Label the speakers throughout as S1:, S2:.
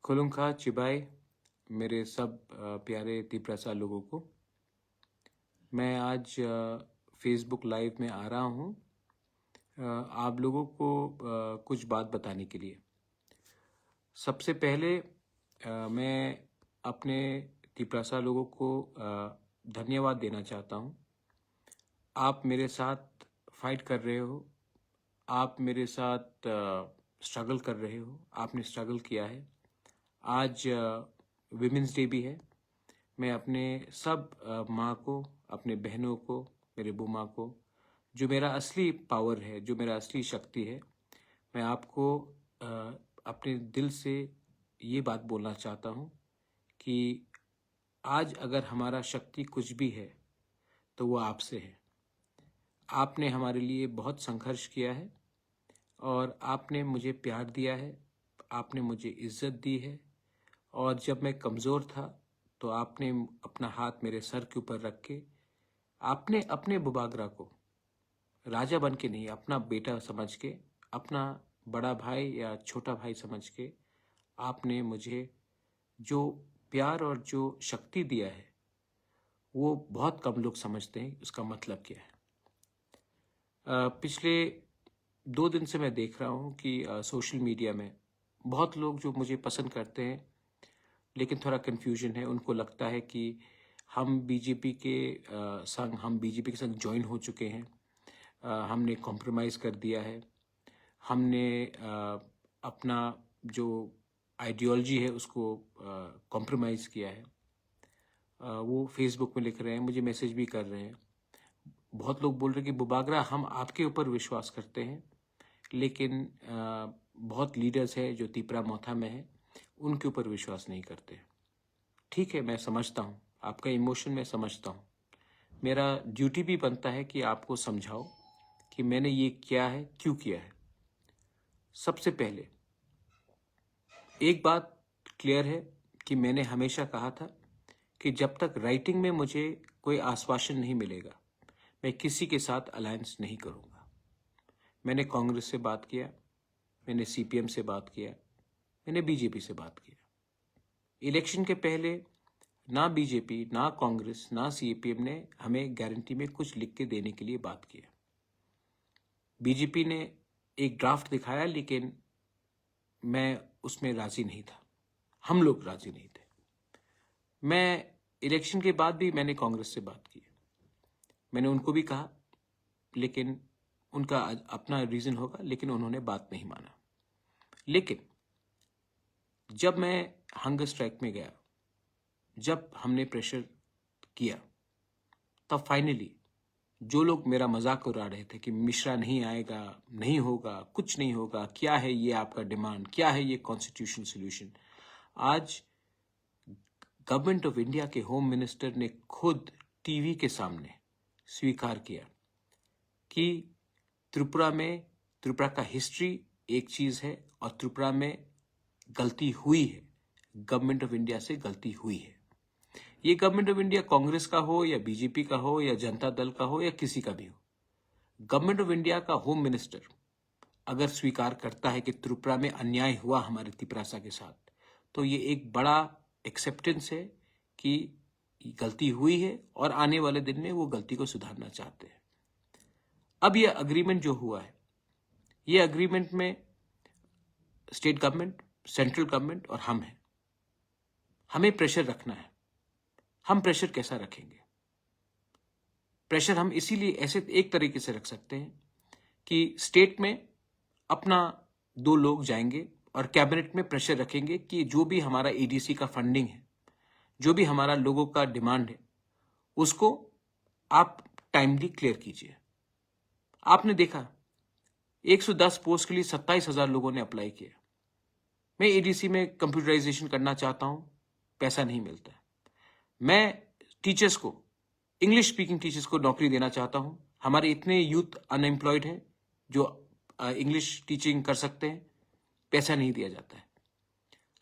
S1: खुलुंखा चिबाई मेरे सब प्यारे तिप्रसा लोगों को। मैं आज फेसबुक लाइव में आ रहा हूँ आप लोगों को कुछ बात बताने के लिए। सबसे पहले मैं अपने तिप्रसा लोगों को धन्यवाद देना चाहता हूँ। आप मेरे साथ फाइट कर रहे हो, आप मेरे साथ स्ट्रगल कर रहे हो, आपने स्ट्रगल किया है। आज विमेंस डे भी है। मैं अपने सब माँ को, अपने बहनों को, मेरे बुआ को, जो मेरा असली पावर है, जो मेरा असली शक्ति है, मैं आपको अपने दिल से ये बात बोलना चाहता हूँ कि आज अगर हमारा शक्ति कुछ भी है तो वो आपसे है। आपने हमारे लिए बहुत संघर्ष किया है और आपने मुझे प्यार दिया है, आपने मुझे इज्जत दी है। और जब मैं कमज़ोर था तो आपने अपना हाथ मेरे सर के ऊपर रख के, आपने अपने बुबागरा को राजा बन के नहीं, अपना बेटा समझ के, अपना बड़ा भाई या छोटा भाई समझ के, आपने मुझे जो प्यार और जो शक्ति दिया है वो बहुत कम लोग समझते हैं उसका मतलब क्या है। पिछले 2 दिन से मैं देख रहा हूँ कि सोशल मीडिया में बहुत लोग जो मुझे पसंद करते हैं, लेकिन थोड़ा कन्फ्यूजन है। उनको लगता है कि हम बीजेपी के संग ज्वाइन हो चुके हैं, हमने कॉम्प्रोमाइज़ कर दिया है, हमने अपना जो आइडियोलॉजी है उसको कॉम्प्रोमाइज़ किया है। वो फेसबुक में लिख रहे हैं, मुझे मैसेज भी कर रहे हैं। बहुत लोग बोल रहे हैं कि बुबागरा हम आपके ऊपर विश्वास करते हैं, लेकिन बहुत लीडर्स हैं जो तिपरा मोथा में हैं, उनके ऊपर विश्वास नहीं करते। ठीक है, मैं समझता हूँ आपका इमोशन, मैं समझता हूँ। मेरा ड्यूटी भी बनता है कि आपको समझाओ कि मैंने ये किया है, क्यों किया है। सबसे पहले एक बात क्लियर है कि मैंने हमेशा कहा था कि जब तक राइटिंग में मुझे कोई आश्वासन नहीं मिलेगा, मैं किसी के साथ अलायंस नहीं करूँगा। मैंने कांग्रेस से बात किया, मैंने सीपीएम से बात किया, मैंने बीजेपी से बात किया। इलेक्शन के पहले ना बीजेपी, ना कांग्रेस, ना सीपीएम ने हमें गारंटी में कुछ लिख के देने के लिए बात किया। बीजेपी ने एक ड्राफ्ट दिखाया, लेकिन मैं उसमें राजी नहीं था, हम लोग राजी नहीं थे। मैं इलेक्शन के बाद भी मैंने कांग्रेस से बात की, मैंने उनको भी कहा, लेकिन उनका अपना रीज़न होगा, लेकिन उन्होंने बात नहीं माना। लेकिन जब मैं हंगर स्ट्राइक में गया, जब हमने प्रेशर किया, तब फाइनली जो लोग मेरा मजाक उड़ा रहे थे कि मिश्रा नहीं आएगा, नहीं होगा, कुछ नहीं होगा, क्या है ये आपका डिमांड, क्या है ये कॉन्स्टिट्यूशनल सोल्यूशन, आज गवर्नमेंट ऑफ इंडिया के होम मिनिस्टर ने खुद टीवी के सामने स्वीकार किया कि त्रिपुरा का हिस्ट्री एक चीज है और त्रिपुरा में गलती हुई है, गवर्नमेंट ऑफ इंडिया से गलती हुई है। ये गवर्नमेंट ऑफ इंडिया कांग्रेस का हो या बीजेपी का हो या जनता दल का हो या किसी का भी हो, गवर्नमेंट ऑफ इंडिया का होम मिनिस्टर अगर स्वीकार करता है कि त्रिपुरा में अन्याय हुआ हमारे तिपरासा के साथ, तो ये एक बड़ा एक्सेप्टेंस है कि गलती हुई है और आने वाले दिन में वो गलती को सुधारना चाहते हैं। अब ये अग्रीमेंट जो हुआ है, ये अग्रीमेंट में स्टेट गवर्नमेंट, सेंट्रल गवर्नमेंट और हम हैं। हमें प्रेशर रखना है। हम प्रेशर कैसा रखेंगे? प्रेशर हम इसीलिए ऐसे एक तरीके से रख सकते हैं कि स्टेट में अपना 2 लोग जाएंगे और कैबिनेट में प्रेशर रखेंगे कि जो भी हमारा एडीसी का फंडिंग है, जो भी हमारा लोगों का डिमांड है, उसको आप टाइमली क्लियर कीजिए। आपने देखा 110 पोस्ट के लिए 27,000 लोगों ने अप्लाई किया। मैं एडीसी में कंप्यूटराइजेशन करना चाहता हूं, पैसा नहीं मिलता है। मैं टीचर्स को, इंग्लिश स्पीकिंग टीचर्स को नौकरी देना चाहता हूं। हमारे इतने यूथ अनएम्प्लॉयड हैं जो इंग्लिश टीचिंग कर सकते हैं, पैसा नहीं दिया जाता है।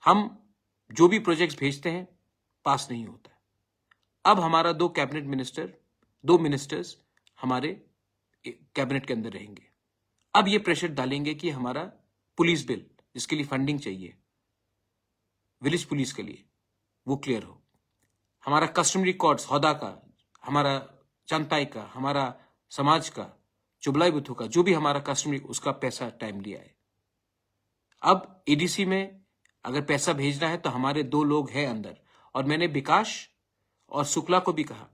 S1: हम जो भी प्रोजेक्ट्स भेजते हैं पास नहीं होता है। अब हमारा 2 कैबिनेट मिनिस्टर, 2 मिनिस्टर्स हमारे कैबिनेट के अंदर रहेंगे। अब ये प्रेशर डालेंगे कि हमारा पुलिस बिल, जिसके लिए फंडिंग चाहिए, विलेज पुलिस के लिए वो क्लियर हो, हमारा कस्टमरी कोड्स हौदा का, हमारा चंताई का, हमारा समाज का, चुबलाई बुथू का, जो भी हमारा कस्टमरी, उसका पैसा टाइमली आए। अब एडीसी में अगर पैसा भेजना है तो हमारे 2 लोग हैं अंदर, और मैंने विकास और शुक्ला को भी कहा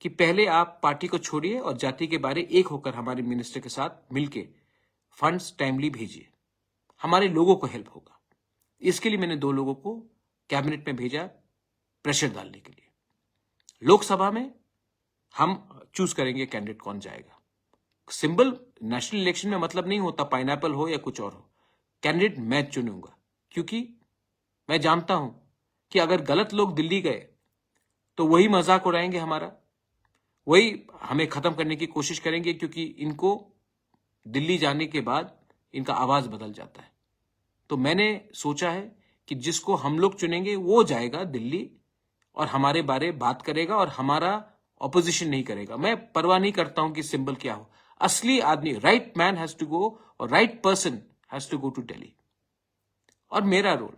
S1: कि पहले आप पार्टी को छोड़िए और जाति के बारे एक होकर हमारे मिनिस्टर के साथ मिलके फंड्स टाइमली भेजिए, हमारे लोगों को हेल्प होगा। इसके लिए मैंने 2 लोगों को कैबिनेट में भेजा प्रेशर डालने के लिए। लोकसभा में हम चूज करेंगे कैंडिडेट कौन जाएगा। सिंबल नेशनल इलेक्शन में मतलब नहीं होता पाइनएप्पल हो या कुछ और हो, कैंडिडेट मैं चुनूंगा, क्योंकि मैं जानता हूं कि अगर गलत लोग दिल्ली गए तो वही मजाक उड़ाएंगे हमारा, वही हमें खत्म करने की कोशिश करेंगे, क्योंकि इनको दिल्ली जाने के बाद इनका आवाज बदल जाता है। तो मैंने सोचा है कि जिसको हम लोग चुनेंगे वो जाएगा दिल्ली और हमारे बारे बात करेगा और हमारा ऑपोजिशन नहीं करेगा। मैं परवाह नहीं करता हूं कि सिंबल क्या हो, असली आदमी, right man has to go और right person has to go to Delhi. और मेरा रोल,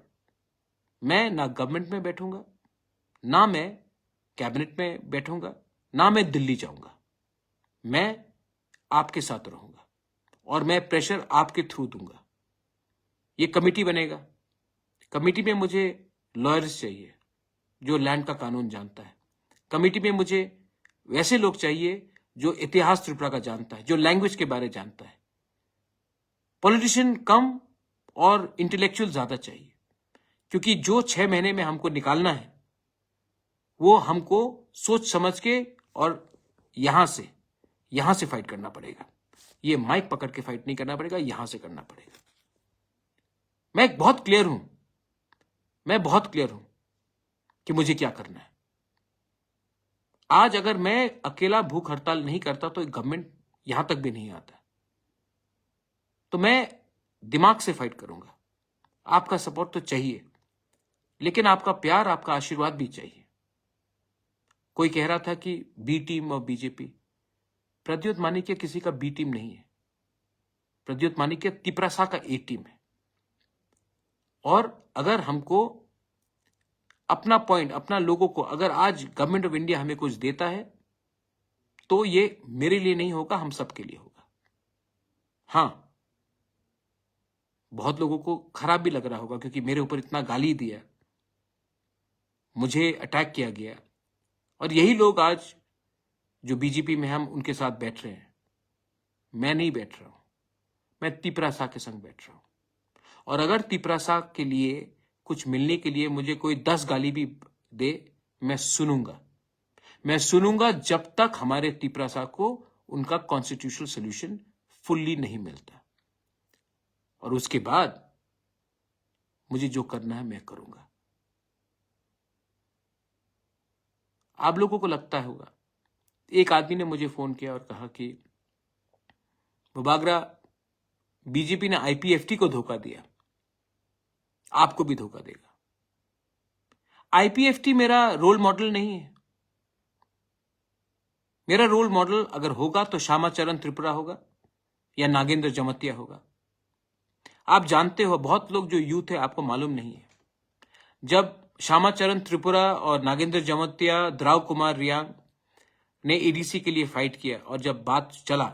S1: मैं ना गवर्नमेंट में बैठूंगा, ना मैं कैबिनेट में बैठूंगा, ना मैं दिल्ली जाऊंगा, मैं आपके साथ रहूंगा और मैं प्रेशर आपके थ्रू दूंगा। ये कमेटी बनेगा, कमेटी में मुझे लॉयर्स चाहिए जो लैंड का कानून जानता है, कमेटी में मुझे वैसे लोग चाहिए जो इतिहास त्रिपुरा का जानता है, जो लैंग्वेज के बारे जानता है। पॉलिटिशियन कम और इंटेलेक्चुअल ज्यादा चाहिए, क्योंकि जो 6 महीने में हमको निकालना है वो हमको सोच समझ के और यहां से फाइट करना पड़ेगा। ये माइक पकड़ के फाइट नहीं करना पड़ेगा, यहां से करना पड़ेगा। मैं बहुत क्लियर हूं कि मुझे क्या करना है। आज अगर मैं अकेला भूख हड़ताल नहीं करता तो गवर्नमेंट यहां तक भी नहीं आता। तो मैं दिमाग से फाइट करूंगा। आपका सपोर्ट तो चाहिए, लेकिन आपका प्यार, आपका आशीर्वाद भी चाहिए। कोई कह रहा था कि बी टीम और बीजेपी, प्रद्योत मानिक्य किसी का बी टीम नहीं है। प्रद्योत मानिक्य तिपरासा का ए टीम है। और अगर हमको अपना पॉइंट, अपना लोगों को, अगर आज गवर्नमेंट ऑफ इंडिया हमें कुछ देता है तो ये मेरे लिए नहीं होगा, हम सबके लिए होगा। हां, बहुत लोगों को खराब भी लग रहा होगा क्योंकि मेरे ऊपर इतना गाली दिया, मुझे अटैक किया गया, और यही लोग आज जो बीजेपी में हम उनके साथ बैठ रहे हैं। मैं नहीं बैठ रहा हूं, मैं तिपरासा के संग बैठ रहा हूं। और अगर तिपरासा के लिए कुछ मिलने के लिए मुझे कोई 10 गाली भी दे, मैं सुनूंगा जब तक हमारे तिपरासा को उनका कॉन्स्टिट्यूशनल सोल्यूशन फुल्ली नहीं मिलता। और उसके बाद मुझे जो करना है मैं करूंगा। आप लोगों को लगता होगा, एक आदमी ने मुझे फोन किया और कहा कि मुबागरा, बीजेपी ने आईपीएफटी को धोखा दिया, आपको भी धोखा देगा। आईपीएफटी मेरा रोल मॉडल नहीं है। मेरा रोल मॉडल अगर होगा तो श्यामाचरण त्रिपुरा होगा या नागेंद्र जमतिया होगा। आप जानते हो, बहुत लोग जो यूथ है आपको मालूम नहीं है, जब श्यामाचरण त्रिपुरा और नागेंद्र जमतिया, द्राव कुमार रियांग ने एडीसी के लिए फाइट किया और जब बात चला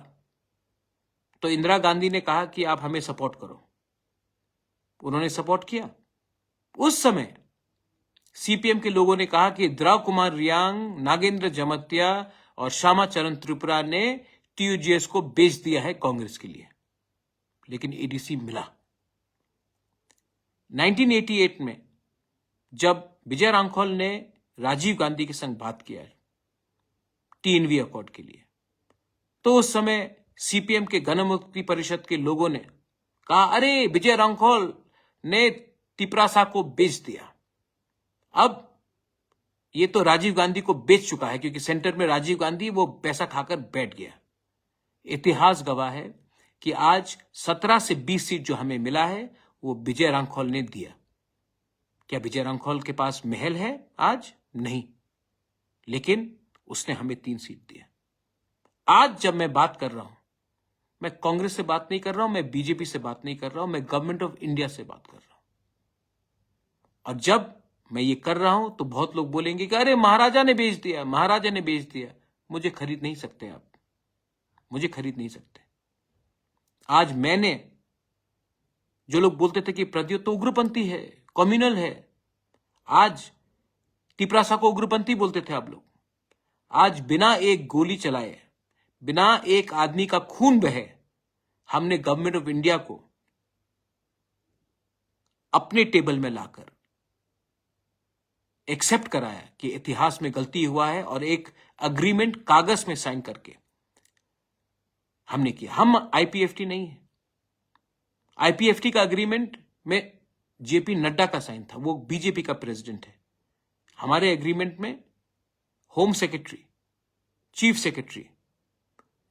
S1: तो इंदिरा गांधी ने कहा कि आप हमें सपोर्ट करो। उन्होंने सपोर्ट किया। उस समय सीपीएम के लोगों ने कहा कि द्राव कुमार रियांग, नागेंद्र जमतिया और श्यामाचरण त्रिपुरा ने टीयूजीएस को बेच दिया है कांग्रेस के लिए, लेकिन एडीसी मिला। 1988 में जब विजय रांखोल ने राजीव गांधी के संग बात किया है टीएनवी अकॉर्ड के लिए, तो उस समय सीपीएम के गणमुक्ति परिषद के लोगों ने कहा, अरे विजय रांखोल ने तिपरासा को बेच दिया। अब ये तो राजीव गांधी को बेच चुका है, क्योंकि सेंटर में राजीव गांधी वो पैसा खाकर बैठ गया। इतिहास गवाह है कि आज 17 से 20 सीट जो हमें मिला है वो विजय रांखोल ने दिया। क्या विजय रांखोल के पास महल है आज? नहीं, लेकिन उसने हमें 3 सीट दिया। आज जब मैं बात कर रहा हूं, मैं कांग्रेस से बात नहीं कर रहा हूं, मैं बीजेपी से बात नहीं कर रहा हूं, मैं गवर्नमेंट ऑफ इंडिया से बात कर रहा हूं। और जब मैं ये कर रहा हूं तो बहुत लोग बोलेंगे कि अरे महाराजा ने बेच दिया, महाराजा ने बेच दिया। मुझे खरीद नहीं सकते आप, मुझे खरीद नहीं सकते। आज मैंने, जो लोग बोलते थे कि प्रद्योत तो उग्रपंथी है, कम्युनल है, आज तिपरासा को उग्रपंथी बोलते थे आप लोग। आज बिना एक गोली चलाए, बिना एक आदमी का खून बहे, हमने गवर्नमेंट ऑफ इंडिया को अपने टेबल में लाकर एक्सेप्ट कराया कि इतिहास में गलती हुआ है, और एक अग्रीमेंट कागज में साइन करके हमने किया। हम आईपीएफटी नहीं है। आईपीएफटी का अग्रीमेंट में जेपी नड्डा का साइन था, वो बीजेपी का प्रेसिडेंट है। हमारे एग्रीमेंट में होम सेक्रेटरी, चीफ सेक्रेटरी,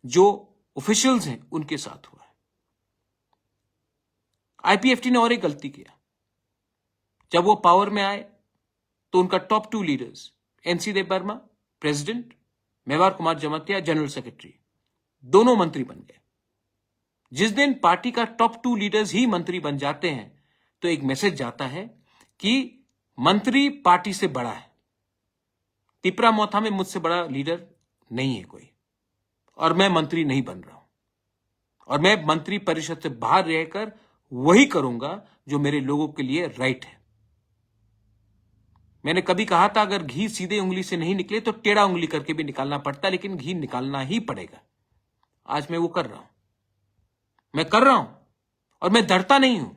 S1: जो ऑफिशियल्स हैं, उनके साथ हुआ है। आईपीएफटी ने और एक गलती किया। जब वो पावर में आए तो उनका top 2 leaders, NC Debbarma president, Mevar Kumar Jamatia general secretary, दोनों मंत्री बन गए। जिस दिन पार्टी का टॉप 2 लीडर्स ही मंत्री बन जाते हैं तो एक मैसेज जाता है कि मंत्री पार्टी से बड़ा है। तिपरा मोथा में मुझसे बड़ा लीडर नहीं है कोई, और मैं मंत्री नहीं बन रहा हूं, और मैं मंत्री परिषद से बाहर रहकर वही करूंगा जो मेरे लोगों के लिए राइट है। मैंने कभी कहा था अगर घी सीधे उंगली से नहीं निकले तो टेढ़ा उंगली करके भी निकालना पड़ता, लेकिन घी निकालना ही पड़ेगा। आज मैं वो कर रहा हूं, मैं कर रहा हूं, और मैं डरता नहीं हूं।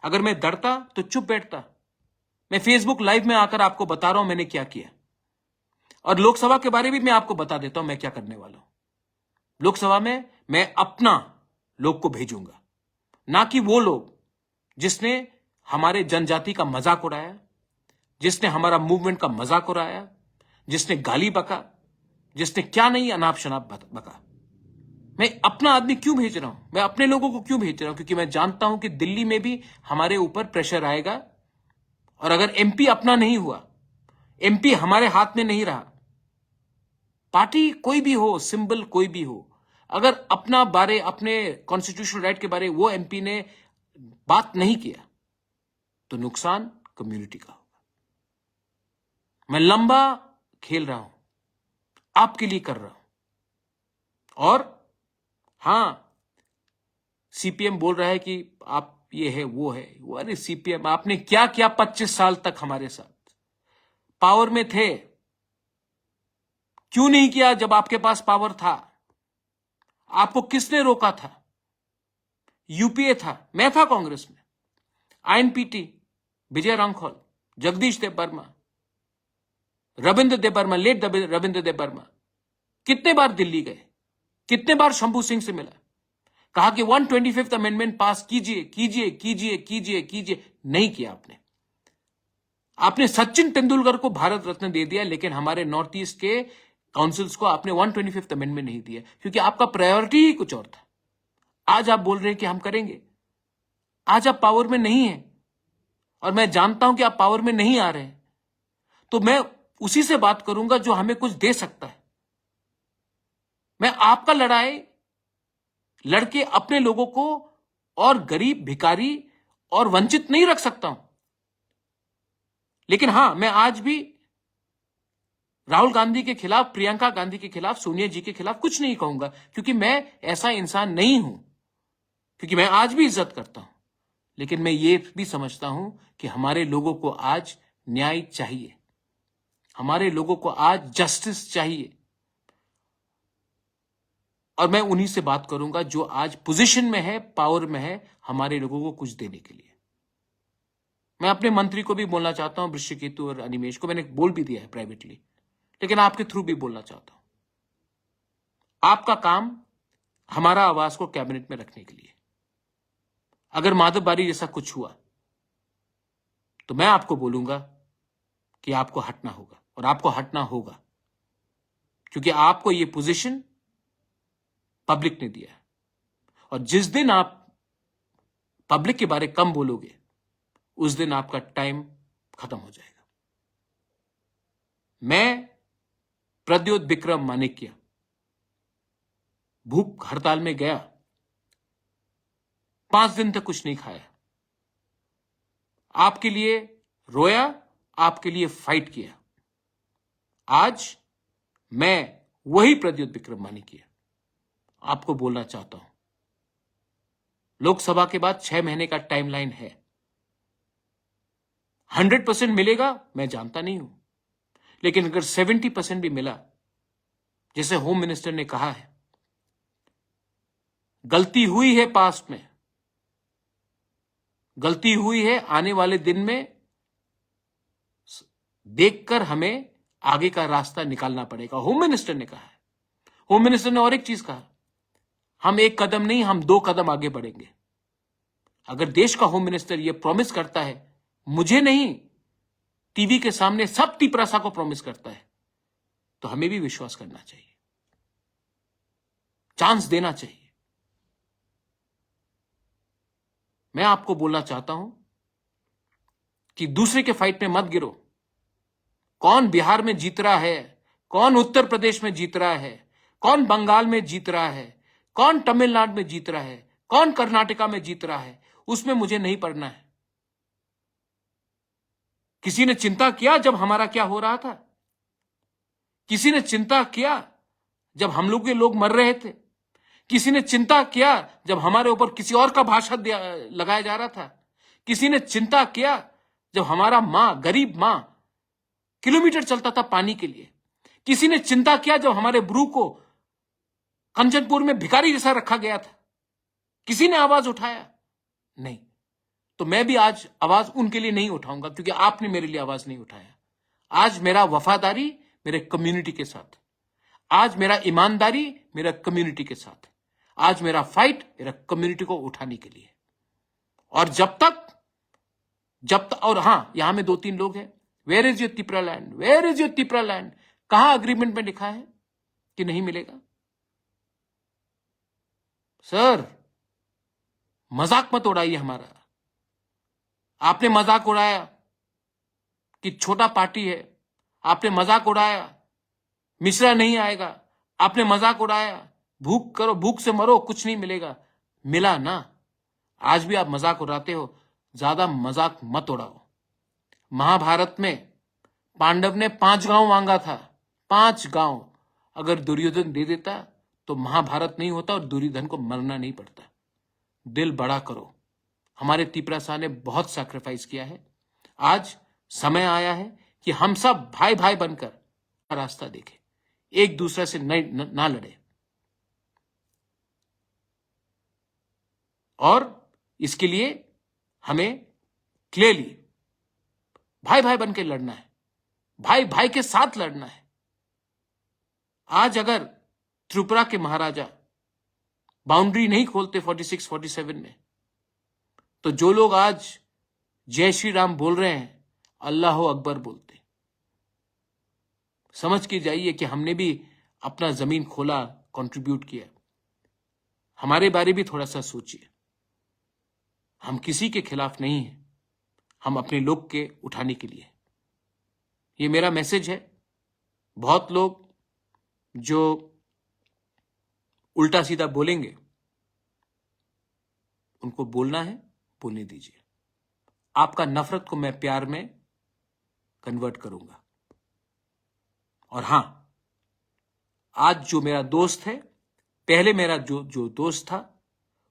S1: अगर मैं डरता तो चुप बैठता। मैं फेसबुक लाइव में आकर आपको बता रहा हूं मैंने क्या किया, और लोकसभा के बारे में मैं आपको बता देता हूं मैं क्या करने वाला हूं। लोकसभा में मैं अपना लोग को भेजूंगा, ना कि वो लोग जिसने हमारे जनजाति का मजाक उड़ाया, जिसने हमारा मूवमेंट का मजाक उड़ाया, जिसने गाली बका, जिसने क्या नहीं अनाप शनाप बका। मैं अपना आदमी क्यों भेज रहा हूं, मैं अपने लोगों को क्यों भेज रहा हूं? क्योंकि मैं जानता हूं कि दिल्ली में भी हमारे ऊपर प्रेशर आएगा, और अगर एमपी अपना नहीं हुआ, एमपी हमारे हाथ में नहीं रहा, पार्टी कोई भी हो, सिंबल कोई भी हो, अगर अपना बारे, अपने कॉन्स्टिट्यूशनल राइट के बारे वो एमपी ने बात नहीं किया तो नुकसान कम्युनिटी का होगा। मैं लंबा खेल रहा हूं, आपके लिए कर रहा हूं। और हां, सीपीएम बोल रहा है कि आप ये है वो है, वो अरे सीपीएम आपने क्या किया 25 साल तक हमारे साथ? पावर में थे, क्यों नहीं किया जब आपके पास पावर था? आपको किसने रोका था? यूपीए था, मैं था कांग्रेस में, आईएनपीटी, विजय रांखौल, जगदीश देव वर्मा, रविंद्र देव वर्मा, लेट रविंद्र देव वर्मा कितने बार दिल्ली गए, कितने बार शंभू सिंह से मिला, कहा कि 125th अमेंडमेंट पास कीजिए कीजिए कीजिए कीजिए कीजिए, नहीं किया आपने। आपने सचिन तेंदुलकर को भारत रत्न दे दिया, लेकिन हमारे नॉर्थ ईस्ट के काउंसिल्स को आपने 125th अमेंडमेंट नहीं दिया, क्योंकि आपका प्रायोरिटी ही कुछ और था। आज आप बोल रहे हैं कि हम करेंगे, आज आप पावर में नहीं है, और मैं जानता हूं कि आप पावर में नहीं आ रहे हैं, तो मैं उसी से बात करूंगा जो हमें कुछ दे सकता है। मैं आपका लड़ाई लड़के अपने लोगों को और गरीब, भिखारी और वंचित नहीं रख सकता हूं, लेकिन हां, मैं आज भी राहुल गांधी के खिलाफ, प्रियंका गांधी के खिलाफ, सोनिया जी के खिलाफ कुछ नहीं कहूंगा, क्योंकि मैं ऐसा इंसान नहीं हूं, क्योंकि मैं आज भी इज्जत करता हूं। लेकिन मैं ये भी समझता हूं कि हमारे लोगों को आज न्याय चाहिए, हमारे लोगों को आज जस्टिस चाहिए, और मैं उन्हीं से बात करूंगा जो आज पोजीशन में है, पावर में है, हमारे लोगों को कुछ देने के लिए। मैं अपने मंत्री को भी बोलना चाहता हूं, वृश्चिकेतु और अनिमेश को मैंने बोल भी दिया है प्राइवेटली, लेकिन आपके थ्रू भी बोलना चाहता हूं। आपका काम हमारा आवाज को कैबिनेट में रखने के लिए। अगर माधव बारी जैसा कुछ हुआ तो मैं आपको बोलूंगा कि आपको हटना होगा, और आपको हटना होगा, क्योंकि आपको यह पोजीशन पब्लिक ने दिया है, और जिस दिन आप पब्लिक के बारे कम बोलोगे उस दिन आपका टाइम खत्म हो जाएगा। मैं प्रद्योत विक्रम मानिक्य भूख हड़ताल में गया, 5 दिन तक कुछ नहीं खाया, आपके लिए रोया, आपके लिए फाइट किया। आज मैं वही प्रद्युत विक्रम मानिक आपको बोलना चाहता हूं, लोकसभा के बाद 6 महीने का टाइमलाइन है। 100% मिलेगा मैं जानता नहीं हूं, लेकिन अगर 70% भी मिला, जैसे होम मिनिस्टर ने कहा है, गलती हुई है पास्ट में, गलती हुई है, आने वाले दिन में देखकर हमें आगे का रास्ता निकालना पड़ेगा, होम मिनिस्टर ने कहा है। होम मिनिस्टर ने और एक चीज कहा, हम एक कदम नहीं, हम 2 कदम आगे बढ़ेंगे। अगर देश का होम मिनिस्टर यह प्रॉमिस करता है, मुझे नहीं, टीवी के सामने सब तिपरासा को प्रॉमिस करता है, तो हमें भी विश्वास करना चाहिए, चांस देना चाहिए। मैं आपको बोलना चाहता हूं कि दूसरे के फाइट में मत गिरो। कौन बिहार में जीत रहा है, कौन उत्तर प्रदेश में जीत रहा है, कौन बंगाल में जीत रहा है, कौन तमिलनाडु में जीत रहा है, कौन कर्नाटका में जीत रहा है, उसमें मुझे नहीं पड़ना है। किसी ने चिंता किया जब हमारा क्या हो रहा था? किसी ने चिंता किया जब हम लोग के लोग मर रहे थे? किसी ने चिंता किया जब हमारे ऊपर किसी और का भाषा लगाया जा रहा था? किसी ने चिंता किया जब हमारा मां, गरीब मां, किलोमीटर चलता था पानी के लिए? किसी ने चिंता किया जब हमारे ब्रू को कंचनपुर में भिखारी जैसा रखा गया था? किसी ने आवाज उठाया? नहीं। तो मैं भी आज आवाज उनके लिए नहीं उठाऊंगा, क्योंकि आपने मेरे लिए आवाज नहीं उठाया। आज मेरा वफादारी मेरे कम्युनिटी के साथ, आज मेरा ईमानदारी मेरा कम्युनिटी के साथ, आज मेरा फाइट मेरा कम्युनिटी को उठाने के लिए। और जब तक और हां, यहां में 2-3 लोग हैं, where is your Tipraland, where is your Tipraland? कहां अग्रीमेंट में लिखा है कि नहीं मिलेगा? सर, मजाक मत उड़ाइए हमारा। आपने मजाक उड़ाया कि छोटा पार्टी है, आपने मजाक उड़ाया मिश्रा नहीं आएगा, आपने मजाक उड़ाया भूख करो, भूख से मरो, कुछ नहीं मिलेगा। मिला ना। आज भी आप मजाक उड़ाते हो, ज्यादा मजाक मत उड़ाओ। महाभारत में पांडव ने 5 गांव मांगा था, 5 गांव। अगर दुर्योधन दे देता तो महाभारत नहीं होता और दुर्योधन को मरना नहीं पड़ता। दिल बड़ा करो। हमारे तिपरासा ने बहुत सैक्रिफाइस किया है। आज समय आया है कि हम सब भाई भाई बनकर रास्ता देखें, एक दूसरे से ना लड़े। और इसके लिए हमें क्लियरली भाई भाई बनकर लड़ना है, भाई भाई के साथ लड़ना है। आज अगर त्रिपुरा के महाराजा बाउंड्री नहीं खोलते 46-47 में, तो जो लोग आज जय श्री राम बोल रहे हैं, अल्लाह अकबर बोलते। समझ के जाइए कि हमने भी अपना जमीन खोला, कंट्रीब्यूट किया। हमारे बारे भी थोड़ा सा सोचिए। हम किसी के खिलाफ नहीं हैं, हम अपने लोग के उठाने के लिए। ये मेरा मैसेज है। बहुत लोग जो उल्टा सीधा बोलेंगे, उनको बोलना है, बोलने दीजिए। आपका नफरत को मैं प्यार में कन्वर्ट करूंगा। और हां, आज जो मेरा दोस्त है, पहले मेरा जो दोस्त था,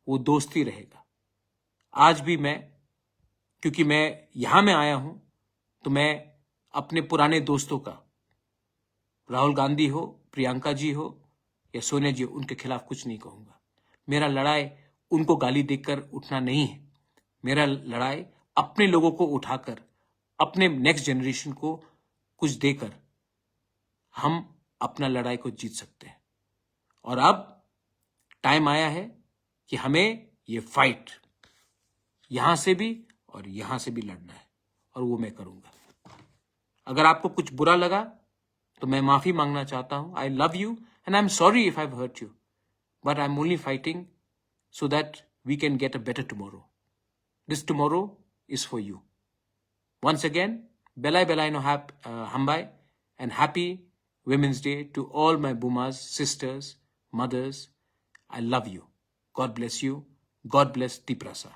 S1: वो दोस्त ही रहेगा। आज भी मैं, क्योंकि मैं यहां में आया हूं, तो मैं अपने पुराने दोस्तों का, राहुल गांधी हो, प्रियंका जी हो या सोनिया जी, उनके खिलाफ कुछ नहीं कहूंगा। मेरा लड़ाई उनको गाली देकर उठना नहीं है। मेरा लड़ाई अपने लोगों को उठाकर, अपने नेक्स्ट जनरेशन को कुछ देकर हम अपना लड़ाई को जीत सकते हैं। और अब टाइम आया है कि हमें ये फाइट यहां से भी और यहां से भी लड़ना है, और वो मैं करूंगा। अगर आपको कुछ बुरा लगा तो मैं माफी मांगना चाहता हूं। I love you and I am sorry if I have hurt you, but I am only fighting so that we can get a better tomorrow. This tomorrow is for you. Once again, Belai Belai no Hambai, and happy Women's Day to all my Bumas, sisters, mothers. I love you. God bless you. God bless Tiprasa.